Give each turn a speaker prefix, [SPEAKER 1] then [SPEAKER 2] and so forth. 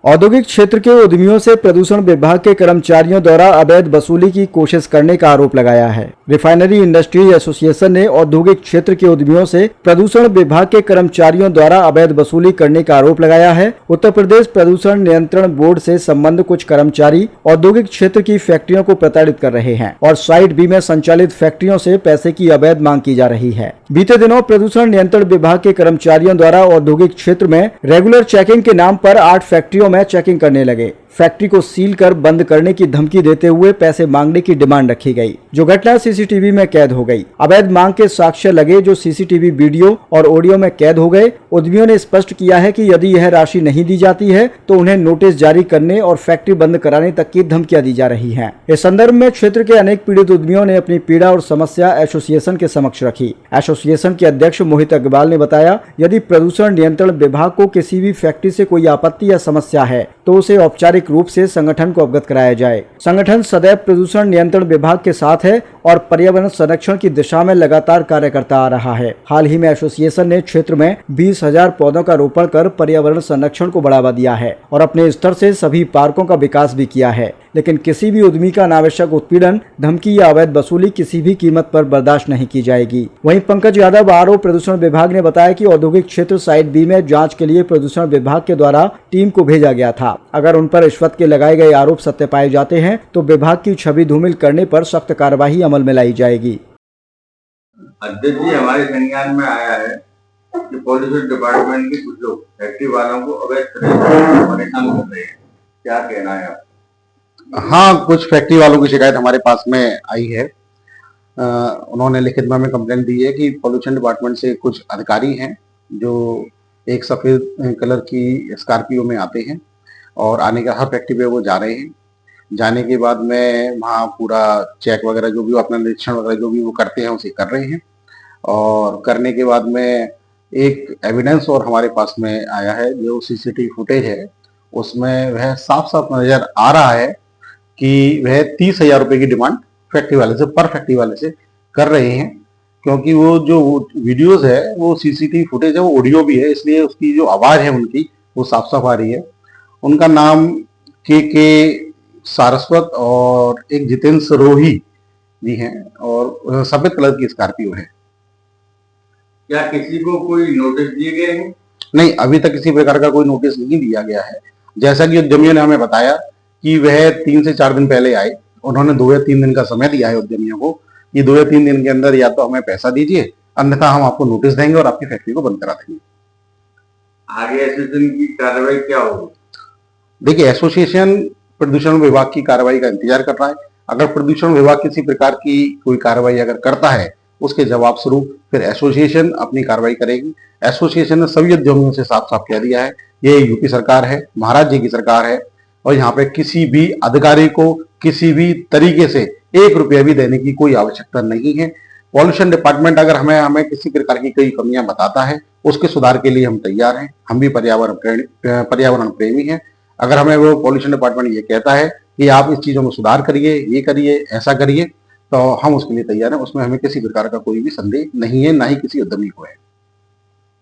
[SPEAKER 1] औद्योगिक क्षेत्र के उद्यमियों से प्रदूषण विभाग के कर्मचारियों द्वारा अवैध वसूली की कोशिश करने का आरोप लगाया है। रिफाइनरी इंडस्ट्री एसोसिएशन ने औद्योगिक क्षेत्र के उद्यमियों से प्रदूषण विभाग के कर्मचारियों द्वारा अवैध वसूली करने का आरोप लगाया है। उत्तर प्रदेश प्रदूषण नियंत्रण बोर्ड से संबंध कुछ कर्मचारी औद्योगिक क्षेत्र की फैक्ट्रियों को प्रताड़ित कर रहे हैं और साइट बी में संचालित फैक्ट्रियों से पैसे की अवैध मांग की जा रही है। बीते दिनों प्रदूषण नियंत्रण विभाग के कर्मचारियों द्वारा औद्योगिक क्षेत्र में रेगुलर चेकिंग के नाम पर 8 फैक्ट्रियों में चेकिंग करने लगे। फैक्ट्री को सील कर बंद करने की धमकी देते हुए पैसे मांगने की डिमांड रखी गई, जो घटना सीसीटीवी में कैद हो गई। अवैध मांग के साक्ष्य लगे जो सीसीटीवी वीडियो और ऑडियो में कैद हो गए। उद्यमियों ने स्पष्ट किया है कि यदि यह राशि नहीं दी जाती है तो उन्हें नोटिस जारी करने और फैक्ट्री बंद कराने तक की धमकियां दी जा रही हैं। इस संदर्भ में क्षेत्र के अनेक पीड़ित उद्यमियों ने अपनी पीड़ा और समस्या एसोसिएशन के समक्ष रखी। एसोसिएशन के अध्यक्ष मोहित अग्रवाल ने बताया, यदि प्रदूषण नियंत्रण विभाग को किसी भी फैक्ट्री से कोई आपत्ति या समस्या है तो उसे औपचारिक रूप से संगठन को अवगत कराया जाए। संगठन सदैव प्रदूषण नियंत्रण विभाग के साथ है और पर्यावरण संरक्षण की दिशा में लगातार कार्य करता आ रहा है। हाल ही में एसोसिएशन ने क्षेत्र में 20,000 पौधों का रोपण कर पर्यावरण संरक्षण को बढ़ावा दिया है और अपने स्तर से सभी पार्कों का विकास भी किया है। लेकिन किसी भी उद्यमी का अनावश्यक उत्पीड़न, धमकी या अवैध वसूली किसी भी कीमत पर बर्दाश्त नहीं की जाएगी। वहीं पंकज यादव आरओ प्रदूषण विभाग ने बताया कि औद्योगिक क्षेत्र साइट बी में जांच के लिए प्रदूषण विभाग के द्वारा टीम को भेजा गया था। अगर उन पर रिश्वत के लगाए गए आरोप सत्य पाए जाते हैं तो विभाग की छवि धूमिल करने पर सख्त कार्यवाही अमल में लाई जाएगी।
[SPEAKER 2] अध्यक्ष जी, हमारे संज्ञान में आया है कि पॉल्यूशन डिपार्टमेंट के कुछ लोग फैक्ट्री वालों को अवैध तरह से परेशान कर रहे हैं, क्या कहना है आप?
[SPEAKER 3] हाँ, कुछ फैक्ट्री वालों की शिकायत हमारे पास में आई है। उन्होंने लिखित में हमें कंप्लेंट दी है कि पॉल्यूशन डिपार्टमेंट से कुछ अधिकारी हैं जो एक सफेद कलर की स्कॉर्पियो में आते हैं और आने का हर फैक्ट्री पे वो जा रहे हैं। जाने के बाद में वहाँ पूरा चेक वगैरह जो भी अपना निरीक्षण वगैरह जो भी वो करते हैं उसे कर रहे हैं और करने के बाद में एक एविडेंस और हमारे पास में आया है जो सीसीटीवी फुटेज है, उसमें वह साफ साफ नजर आ रहा है कि वह 30,000 रुपये की डिमांड फैक्ट्री वाले से पर फैक्ट्री वाले से कर रहे हैं, क्योंकि वो जो वीडियोस है वो सीसीटीवी फुटेज है, वो ऑडियो भी है, इसलिए उसकी जो आवाज है उनकी वो साफ साफ आ रही है। उनका नाम के सारस्वत और एक जितेंद्र सरोही जी हैं और सफेद कलर की स्कॉर्पियो है।
[SPEAKER 2] क्या किसी को कोई नोटिस दिए गए हैं?
[SPEAKER 3] नहीं, अभी तक किसी प्रकार का कोई नोटिस नहीं दिया गया है। जैसा कि उद्यमियों ने हमें बताया कि वह 3 से 4 दिन पहले आए, उन्होंने 2 या 3 दिन का समय दिया है उद्यमियों को कि 2 या 3 दिन के अंदर या तो हमें पैसा दीजिए, अन्यथा हम आपको नोटिस देंगे और आपकी फैक्ट्री को बंद करा देंगे।
[SPEAKER 2] आगे एसोसिएशन की कार्रवाई क्या होगी?
[SPEAKER 3] देखिए, एसोसिएशन प्रदूषण विभाग की कार्रवाई का इंतजार कर रहा है। अगर प्रदूषण विभाग किसी प्रकार की कोई कार्रवाई अगर करता है, उसके जवाब स्वरूप फिर एसोसिएशन अपनी कार्रवाई करेगी। एसोसिएशन ने सभी उद्यमियों से साफ साफ कह दिया है, ये यूपी सरकार है, महाराज जी की सरकार है और यहाँ पे किसी भी अधिकारी को किसी भी तरीके से 1 रुपया भी देने की कोई आवश्यकता नहीं है। पॉल्यूशन डिपार्टमेंट अगर हमें किसी प्रकार की कोई कमियां बताता है, उसके सुधार के लिए हम तैयार हैं। हम भी पर्यावरण प्रेमी हैं। अगर हमें वो पॉल्यूशन डिपार्टमेंट ये कहता है कि आप इस चीजों में सुधार करिए, ये करिए, ऐसा करिए, तो हम उसके लिए तैयार हैं। उसमें हमें किसी प्रकार का कोई भी संदेह नहीं है, ना ही किसी उद्यमी को है।